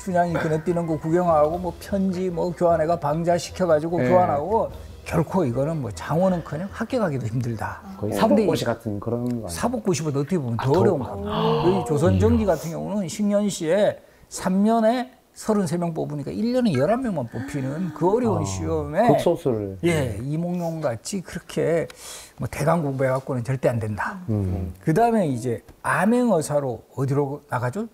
춘향이 그네 뛰는 거 구경하고 뭐 편지 뭐 교환해가 방자시켜가지고 네. 교환하고 결코 이거는 뭐 장원은커녕 합격하기도 힘들다. 거의 근데 사법고시 같은 그런 거 아니에요? 사법고시보다 어떻게 보면 더 어려운 겁니다. 여기 조선전기 같은 경우는 식년시에 3년에 33명 뽑으니까 1년에 11명만 뽑히는 그 어려운 시험에 극소수를. 예, 이몽룡 같이 그렇게 뭐 대강 공부해갖고는 절대 안 된다. 그 다음에 이제 암행어사로 어디로 나가죠?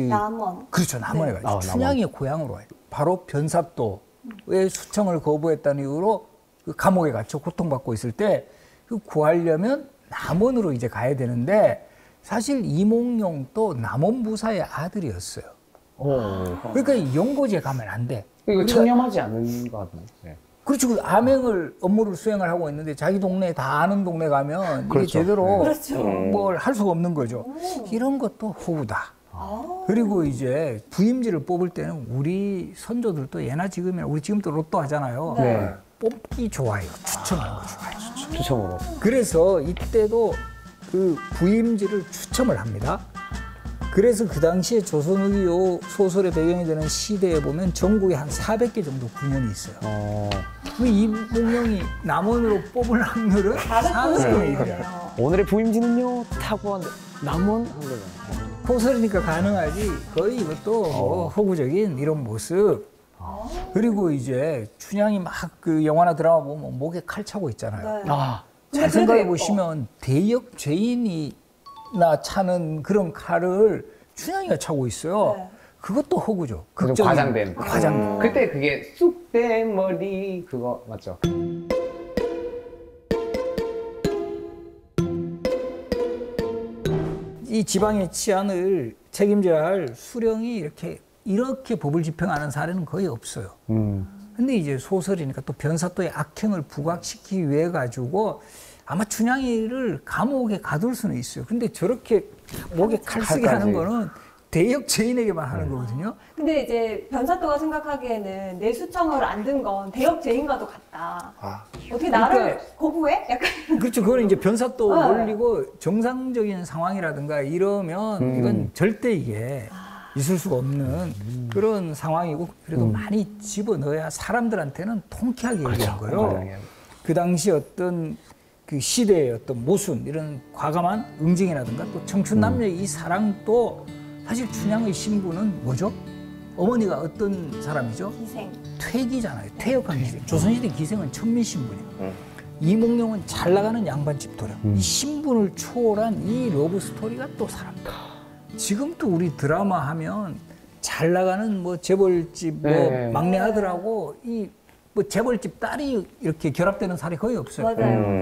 남원. 그렇죠. 남원에 가죠. 남원. 춘향의 고향으로 와요. 바로 변삽도의 수청을 거부했다는 이유로 그 감옥에 갇혀 고통받고 있을 때 그 구하려면 남원으로 이제 가야 되는데 사실 이몽룡도 남원부사의 아들이었어요. 그러니까 연고지에 가면 안 돼. 이거 청렴하지 않은 거 같은데. 네. 그렇죠. 그 암행을 업무를 수행을 하고 있는데 자기 동네 다 아는 동네 가면 이게 그렇죠. 제대로 그렇죠. 뭘 할 수가 없는 거죠. 이런 것도 호구다. 그리고 이제 부임지를 뽑을 때는 우리 선조들도 예나 지금이나 우리 지금도 로또 하잖아요. 네. 뽑기 좋아요. 추첨하는 거 좋아요. 추첨으로. 그래서 이때도 그 부임지를 추첨을 합니다. 그래서 그 당시에 조선후기 요 소설의 배경이 되는 시대에 보면 전국에 한 400개 정도 군현이 있어요. 그 이몽룡이 남원으로 뽑을 확률은 400%예요. 오늘의 부임지는요 타고한 남원 한 거잖아요. 소설이니까 가능하지. 거의 이것도 뭐 허구적인 이런 모습. 그리고 이제 춘향이 막 그 영화나 드라마 보면 목에 칼 차고 있잖아요. 네. 잘 생각해 보시면 대역 죄인이나 차는 그런 칼을 춘향이가 차고 있어요. 네. 그것도 허구죠. 좀 극적인 과장된. 과장. 그때 그게 쑥된 머리 그거 맞죠? 이 지방의 치안을 책임져야 할 수령이 이렇게 법을 집행하는 사례는 거의 없어요. 근데 이제 소설이니까 또 변사또의 악행을 부각시키기 위해 가지고 아마 춘향이를 감옥에 가둘 수는 있어요. 근데 저렇게 목에 칼 쓰게 하는 거는 대역 죄인에게만 하는 거거든요. 근데 이제 변사또가 생각하기에는 내수청을 안 든 건 대역 죄인과도 같다. 어떻게 나를 그러니까- 거부해? 약간 그렇죠. 그건 이제 변사또 네. 몰리고 정상적인 상황이라든가 이러면 이건 절대 이게 있을 수가 없는 그런 상황이고 그래도 많이 집어넣어야 사람들한테는 통쾌하게 얘기한 거예요. 그 당시 어떤 그 시대의 어떤 모순 이런 과감한 응징이라든가 또 청춘 남녀의 이 사랑도 사실 춘향의 신부는 뭐죠? 어머니가 어떤 사람이죠? 희생. 퇴기잖아요. 퇴역한 기생. 조선시대 기생은 천민신분이에요. 이몽룡은 잘 나가는 양반집 도령. 이 신분을 초월한 이 러브 스토리가 또 사람다. 지금 또 우리 드라마 하면 잘 나가는 뭐 재벌집 뭐 네. 막내 아들하고 이 뭐 재벌집 딸이 이렇게 결합되는 사례 거의 없어요. 맞아요.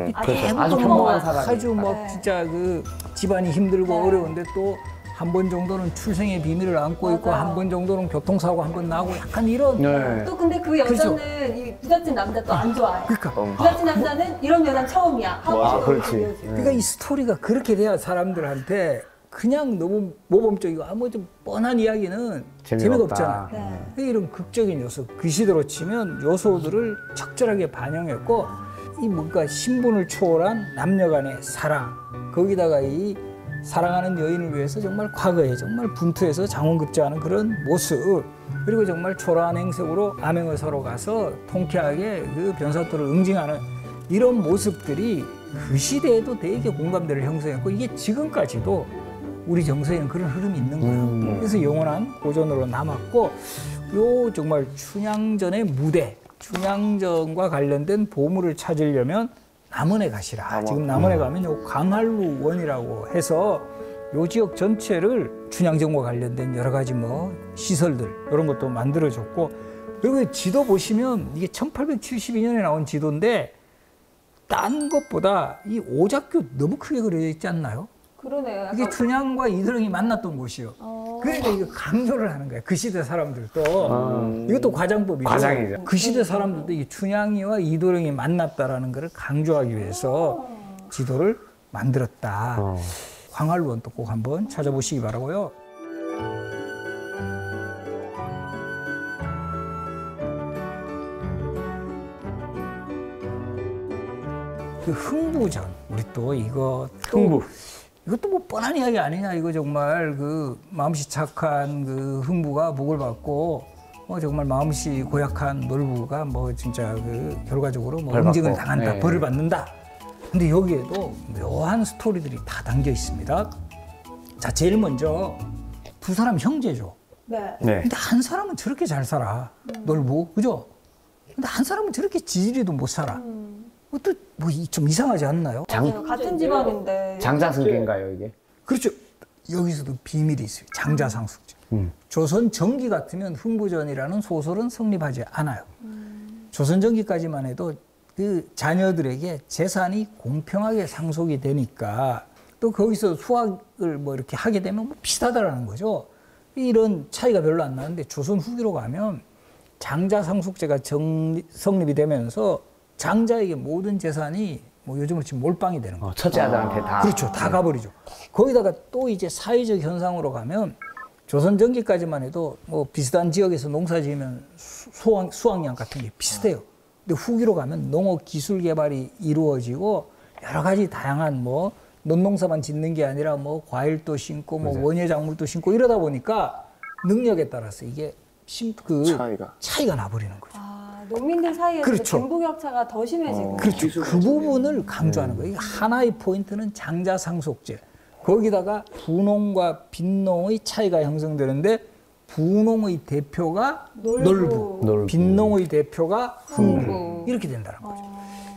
그렇죠. 아주 대부분 평범한 사람이. 아주 뭐 네. 진짜 그 집안이 힘들고 네. 어려운데 또 한 번 정도는 출생의 비밀을 안고 있고 맞아요. 한 번 정도는 교통사고 한 번 나고 약간 이런 네. 또 근데 그 여자는 이 부잣집 남자 또 안 좋아해. 그러니까 부잣집 남자는 이런 여자는 처음이야. 하고 맞아, 싶어. 그렇지. 그러니까 이 스토리가 그렇게 돼야 사람들한테 그냥 너무 모범적이고 뭐 좀 뻔한 이야기는 재미가 없잖아. 네. 이런 극적인 요소, 그 시대로 치면 요소들을 적절하게 반영했고 이 뭔가 신분을 초월한 남녀 간의 사랑 거기다가 이 사랑하는 여인을 위해서 정말 과거에 정말 분투해서 장원급제하는 그런 모습 그리고 정말 초라한 행색으로 암행어사로 가서 통쾌하게 그 변사또를 응징하는 이런 모습들이 그 시대에도 되게 공감대를 형성했고 이게 지금까지도 우리 정서에는 그런 흐름이 있는 거예요. 그래서 영원한 고전으로 남았고 요 정말 춘향전의 무대, 춘향전과 관련된 보물을 찾으려면 남원에 가시라. 지금 남원에 가면 요 강한루원이라고 해서 요 지역 전체를 춘향전과 관련된 여러 가지 뭐 시설들 이런 것도 만들어줬고 그리고 지도 보시면 이게 1872년에 나온 지도인데 딴 것보다 이 오작교 너무 크게 그려져 있지 않나요? 그러네요. 이게 약간 춘향과 이도령이 만났던 곳이요. 그러니까 이거 강조를 하는 거예요. 그 시대 사람들도. 이것도 과장법이죠. 과장이죠. 그 시대 사람들도 이 춘향이와 이도령이 만났다라는 것을 강조하기 위해서 지도를 만들었다. 광활루원도 꼭 한번 찾아보시기 바라고요. 그 흥부전 우리 또 이거 이것도 뭐 뻔한 이야기 아니냐 이거 정말 그 마음씨 착한 그 흥부가 복을 받고 정말 마음씨 고약한 놀부가 뭐 진짜 그 결과적으로 뭐 벌 응징을 받고. 당한다 네. 벌을 받는다. 근데 여기에도 묘한 스토리들이 다 담겨 있습니다. 자 제일 먼저 두 사람 형제죠. 네. 네. 근데 한 사람은 저렇게 잘 살아 놀부 그죠? 근데 한 사람은 저렇게 지지리도 못 살아. 그것도 뭐 좀 이상하지 않나요? 맞아요. 같은 집안인데. 장자승계인가요 이게? 그렇죠. 여기서도 비밀이 있어요. 장자상숙제. 조선 전기 같으면 흥부전이라는 소설은 성립하지 않아요. 조선 전기까지만 해도 그 자녀들에게 재산이 공평하게 상속이 되니까 또 거기서 수학을 뭐 이렇게 하게 되면 뭐 비슷하다라는 거죠. 이런 차이가 별로 안 나는데 조선 후기로 가면 장자상속제가 성립이 되면서 장자에게 모든 재산이 뭐 요즘으로 치면 몰빵이 되는 거예요. 첫째 아들한테 다. 그렇죠. 다 가버리죠. 거기다가 또 이제 사회적 현상으로 가면 조선 전기까지만 해도 뭐 비슷한 지역에서 농사 지으면 수확량 같은 게 비슷해요. 근데 후기로 가면 농업 기술 개발이 이루어지고 여러 가지 다양한 뭐 논농사만 짓는 게 아니라 뭐 과일도 심고 뭐 원예 작물도 심고 이러다 보니까 능력에 따라서 이게 차이가 나버리는 거죠. 농민들 사이에서 그렇죠. 빈부격차가 더 심해지고. 그렇죠. 그 부분을 강조하는 거예요. 하나의 포인트는 장자상속제. 거기다가 부농과 빈농의 차이가 형성되는데 부농의 대표가 놀부, 빈농의 대표가 흥부 이렇게 된다는 거죠.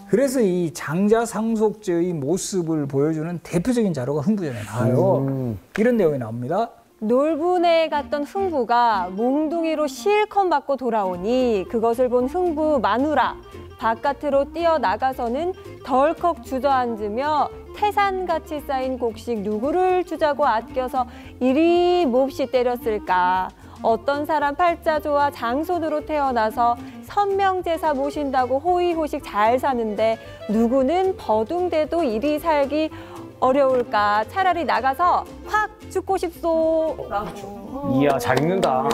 그래서 이 장자상속제의 모습을 보여주는 대표적인 자료가 흥부전에 나와요. 이런 내용이 나옵니다. 놀부네에 갔던 흥부가 몽둥이로 실컷 맞고 돌아오니 그것을 본 흥부 마누라 바깥으로 뛰어나가서는 덜컥 주저앉으며 태산같이 쌓인 곡식 누구를 주자고 아껴서 이리 몹시 때렸을까. 어떤 사람 팔자조와 장손으로 태어나서 선명제사 모신다고 호의호식 잘 사는데 누구는 버둥대도 이리 살기 어려울까. 차라리 나가서 확 죽고 싶소. 라고. 이야, 잘 읽는다.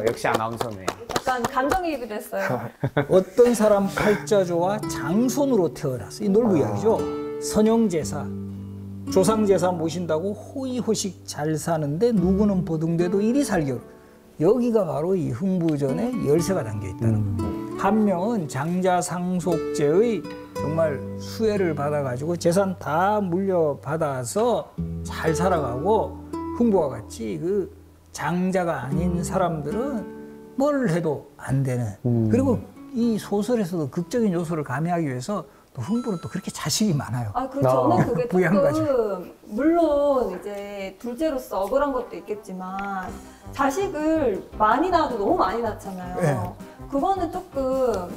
역시 아나운서네. 약간 감정이입이 됐어요. 어떤 사람 팔자조와 장손으로 태어나서 이 놀부 이야기죠. 선영제사, 조상제사 모신다고 호의호식 잘 사는데 누구는 버둥대도 이리 살기 어려워. 여기가 바로 이 흥부전의 열쇠가 담겨 있다는 거예요. 한 명은 장자상속제의 정말 수혜를 받아가지고 재산 다 물려받아서 잘 살아가고 흥부와 같이 그 장자가 아닌 사람들은 뭘 해도 안 되는. 그리고 이 소설에서도 극적인 요소를 가미하기 위해서 또 흥부는 또 그렇게 자식이 많아요. 저는 그게 부양가족. 조금 물론 이제 둘째로서 억울한 것도 있겠지만 자식을 많이 낳아도 너무 많이 낳잖아요. 네. 그거는 조금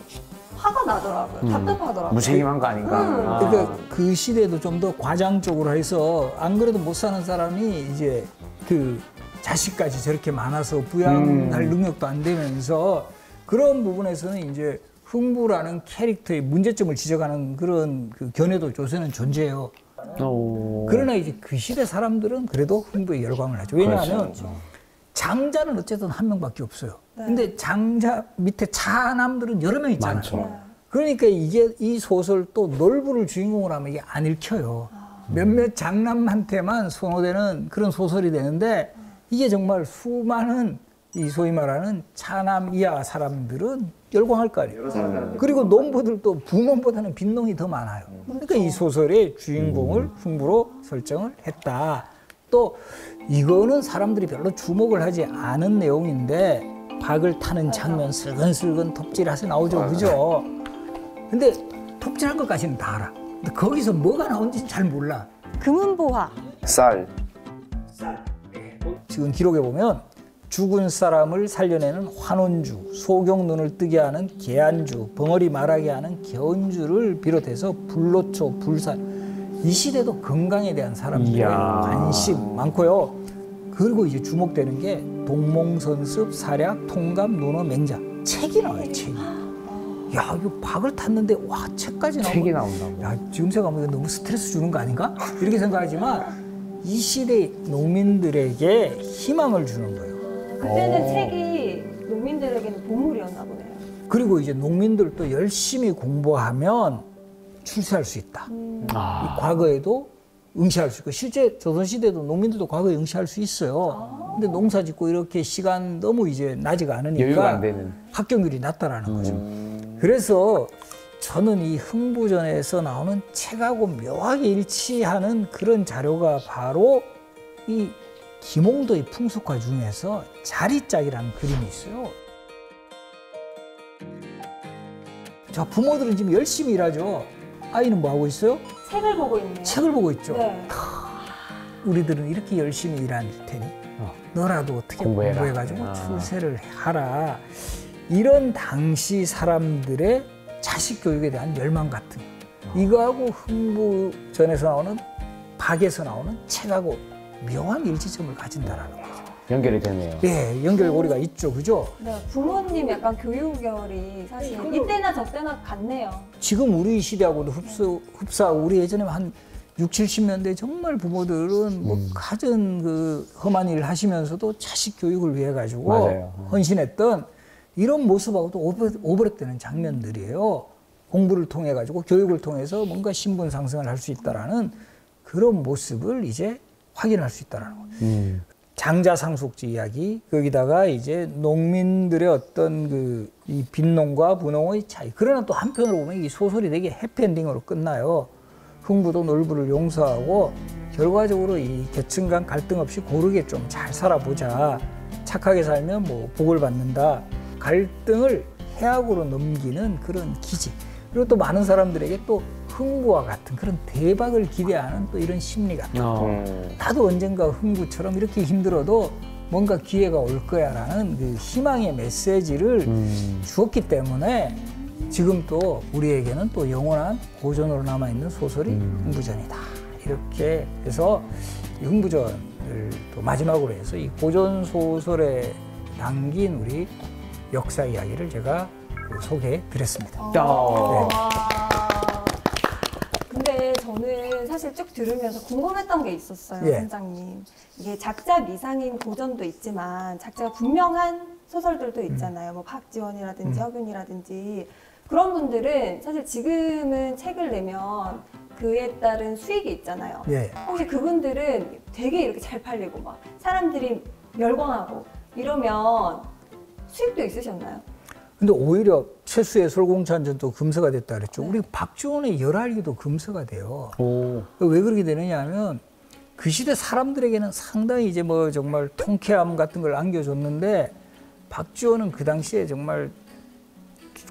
화가 나더라고요. 답답하더라고요. 무책임한 거 아닌가? 그러니까 그 시대도 좀 더 과장적으로 해서 안 그래도 못 사는 사람이 이제 그 자식까지 저렇게 많아서 부양할 능력도 안 되면서 그런 부분에서는 이제 흥부라는 캐릭터의 문제점을 지적하는 그런 그 견해도 요새는 존재해요. 그러나 이제 그 시대 사람들은 그래도 흥부에 열광을 하죠. 왜냐하면 장자는 어쨌든 한 명밖에 없어요. 근데 장자 밑에 차남들은 여러 명 있잖아요. 많죠. 그러니까 이게 이 소설 또 놀부를 주인공으로 하면 이게 안 읽혀요. 몇몇 장남한테만 선호되는 그런 소설이 되는데 이게 정말 수많은 이 소위 말하는 차남 이하 사람들은 열광할 거 아니에요. 그리고 농부들도 부농보다는 빈농이 더 많아요. 그러니까 이 소설의 주인공을 흥부로 설정을 했다. 또 이거는 사람들이 별로 주목을 하지 않은 내용인데 박을 타는 장면 슬근슬근 톱질해서 나오죠. 그죠? 근데 톱질한 것까지는 다 알아. 근데 거기서 뭐가 나온지는 잘 몰라. 금은보화. 쌀. 지금 기록에 보면 죽은 사람을 살려내는 환원주, 소경 눈을 뜨게 하는 계안주, 벙어리 말하게 하는 개언주를 비롯해서 불로초, 불산. 이 시대도 건강에 대한 사람들의 관심 많고요. 그리고 이제 주목되는 게 동몽선습, 사략, 통감, 논어, 맹자. 책이 나와요, 책이. 야, 이거 박을 탔는데 와, 책까지 나오고. 책이 나온다고. 야, 지금 생각하면 이거 너무 스트레스 주는 거 아닌가? 이렇게 생각하지만 이 시대 농민들에게 희망을 주는 거예요. 그때는 책이 농민들에게는 보물이었나 보네요. 그리고 이제 농민들도 열심히 공부하면 출세할 수 있다. 이 과거에도 응시할 수 있고 실제 조선시대도 농민들도 과거에 응시할 수 있어요. 근데 농사 짓고 이렇게 시간 너무 이제 나지가 여유가 않으니까 안 되는. 합격률이 낮다라는 거죠. 그래서 저는 이 흥부전에서 나오는 책하고 묘하게 일치하는 그런 자료가 바로 이 김홍도의 풍속화 중에서 자리짝이라는 그림이 있어요. 자, 부모들은 지금 열심히 일하죠. 아이는 뭐 하고 있어요? 책을 보고 있네요. 책을 보고 있죠. 네. 우리들은 이렇게 열심히 일할 테니 너라도 어떻게 공부해라. 공부해가지고 출세를 하라. 이런 당시 사람들의 자식 교육에 대한 열망 같은 이거하고 흥부전에서 나오는 박에서 나오는 책하고 묘한 일치점을 가진다라는 거죠. 연결이 되네요. 예, 연결고리가 있죠, 그죠? 네, 부모님 약간 교육열이 사실 이때나 저때나 같네요. 지금 우리 시대하고도 흡사 우리 예전에 한 60, 70년대 정말 부모들은 뭐 가진 그 험한 일을 하시면서도 자식 교육을 위해 가지고 맞아요. 헌신했던 이런 모습하고도 오버랩되는 장면들이에요. 공부를 통해 가지고 교육을 통해서 뭔가 신분 상승을 할 수 있다라는 그런 모습을 이제 확인할 수 있다는 거예요. 장자상속지 이야기, 거기다가 이제 농민들의 어떤 이 빈농과 부농의 차이. 그러나 또 한편으로 보면 이 소설이 되게 해피엔딩으로 끝나요. 흥부도 놀부를 용서하고 결과적으로 이 계층 간 갈등 없이 고르게 좀 잘 살아보자. 착하게 살면 뭐 복을 받는다. 갈등을 해악으로 넘기는 그런 기지. 그리고 또 많은 사람들에게 또 흥부와 같은 그런 대박을 기대하는 또 이런 심리가. 나도 언젠가 흥부처럼 이렇게 힘들어도 뭔가 기회가 올 거야라는 그 희망의 메시지를 주었기 때문에 지금 또 우리에게는 또 영원한 고전으로 남아있는 소설이 흥부전이다. 이렇게 해서 이 흥부전을 또 마지막으로 해서 이 고전 소설에 담긴 우리 역사 이야기를 제가 소개해 드렸습니다. 근데 저는 사실 쭉 들으면서 궁금했던 게 있었어요, 예. 선장님. 이게 작자 미상인 고전도 있지만 작자가 분명한 소설들도 있잖아요. 뭐 박지원이라든지 허균이라든지 그런 분들은 사실 지금은 책을 내면 그에 따른 수익이 있잖아요. 예. 혹시 그분들은 되게 이렇게 잘 팔리고 막 사람들이 열광하고 이러면 수익도 있으셨나요? 근데 오히려 최수의 솔공찬전도 금서가 됐다 그랬죠. 우리 박지원의 열알기도 금서가 돼요. 왜 그렇게 되느냐 하면 그 시대 사람들에게는 상당히 이제 뭐 정말 통쾌함 같은 걸 안겨줬는데 박지원은 그 당시에 정말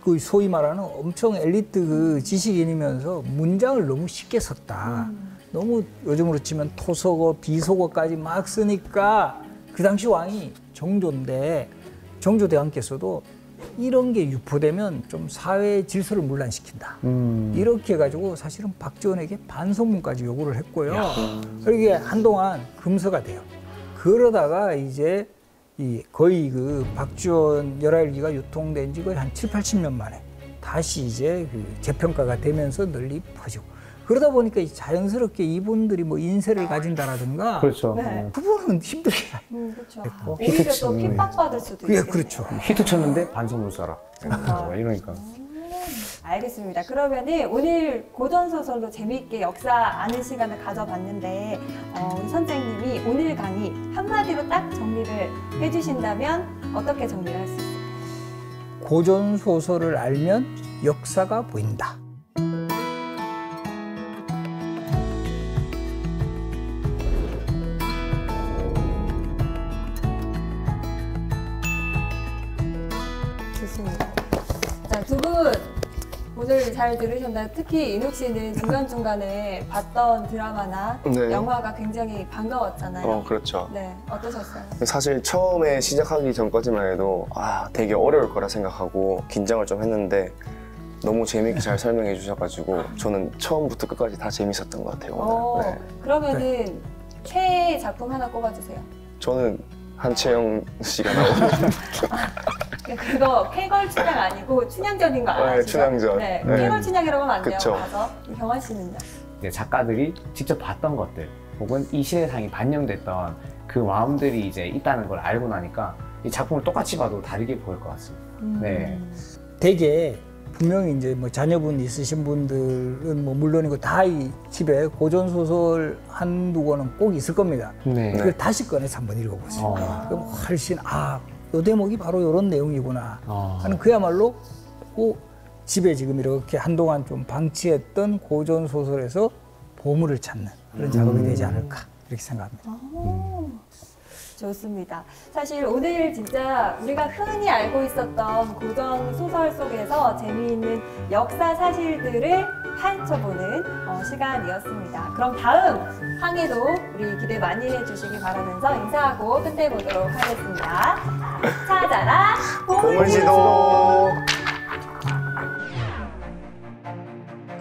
그 소위 말하는 엄청 엘리트 그 지식인이면서 문장을 너무 쉽게 썼다. 너무 요즘으로 치면 토속어, 비속어까지 막 쓰니까 그 당시 왕이 정조인데 정조대왕께서도 이런 게 유포되면 좀 사회의 질서를 문란시킨다. 이렇게 해가지고 사실은 박지원에게 반성문까지 요구를 했고요. 이게 한동안 금서가 돼요. 그러다가 이제 거의 그 박지원 열알기가 유통된 지 거의 한 7, 80년 만에 다시 이제 그 재평가가 되면서 널리 퍼지고. 그러다 보니까 자연스럽게 이분들이 뭐 인세를 가진다라든가. 그렇죠. 네. 그분은 힘들게. 그렇죠. 됐고. 오히려 또 핍박받을 수도 예, 있겠네요. 그렇죠. 히트 쳤는데 반성문 써라. 이러니까. 알겠습니다. 그러면은 오늘 고전소설로 재미있게 역사 아는 시간을 가져봤는데 우리 선생님이 오늘 강의 한마디로 딱 정리를 해주신다면 어떻게 정리를 할 수 있을까요? 고전 소설을 알면 역사가 보인다. 좋습니다. 자, 두 분 오늘 잘 들으셨나요? 특히 인욱 씨는 중간중간에 봤던 드라마나 네. 영화가 굉장히 반가웠잖아요. 그렇죠. 네, 어떠셨어요? 사실 처음에 시작하기 전까지만 해도 되게 어려울 거라 생각하고 긴장을 좀 했는데 너무 재미있게 잘 설명해 주셔가지고 저는 처음부터 끝까지 다 재밌었던 것 같아요. 오늘. 네. 그러면은 최애 작품 하나 꼽아주세요. 저는 한채영 씨가 나오는 그거 쾌걸 춘향 아니고 춘향전인 거 아시죠? 네, 춘향전. 네, 네. 쾌걸 춘향이라고 하면 안 돼요. 그쵸. 가서 경환 씨는요? 이제 작가들이 직접 봤던 것들 혹은 이 시대상이 반영됐던 그 마음들이 이제 있다는 걸 알고 나니까 이 작품을 똑같이 봐도 다르게 보일 것 같습니다. 네. 되게 분명히 이제 뭐 자녀분 있으신 분들은 뭐 물론이고 다 이 집에 고전 소설 한두 권은 꼭 있을 겁니다. 네. 그걸 다시 꺼내서 한번 읽어보세요. 그럼 훨씬 요 대목이 바로 이런 내용이구나 하는 그야말로 집에 지금 이렇게 한동안 좀 방치했던 고전 소설에서 보물을 찾는 그런 작업이 되지 않을까 이렇게 생각합니다. 좋습니다. 사실 오늘 진짜 우리가 흔히 알고 있었던 고전 소설 속에서 재미있는 역사 사실들을 파헤쳐보는 시간이었습니다. 그럼 다음 항해도 우리 기대 많이 해주시기 바라면서 인사하고 끝내보도록 하겠습니다. 찾아라 보물지도.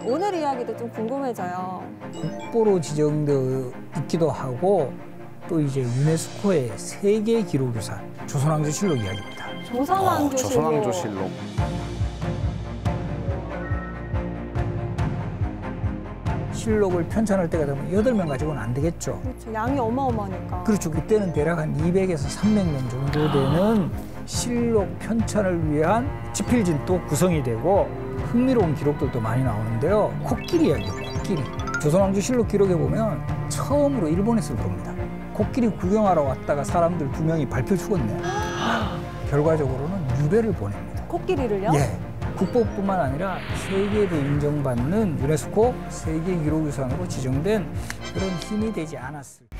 오늘 이야기도 좀 궁금해져요. 국보로 지정되어 있기도 하고 또 이제 유네스코의 세계 기록유산 조선왕조실록 이야기입니다. 조선왕조실록. 실록을 편찬할 때가 되면 8명 가지고는 안 되겠죠. 그렇죠. 양이 어마어마하니까. 그렇죠. 그때는 대략 한 200에서 300명 정도 되는 실록 편찬을 위한 지필진도 구성이 되고 흥미로운 기록들도 많이 나오는데요. 코끼리 이야기예요. 코끼리. 조선왕조실록 기록에 보면 처음으로 일본에서 들어옵니다. 코끼리 구경하러 왔다가 사람들 2명이 밟혀 죽었네. 결과적으로는 유배를 보냅니다. 코끼리를요? 예. 국보뿐만 아니라 세계로 인정받는 유네스코 세계기록유산으로 지정된 그런 힘이 되지 않았을까.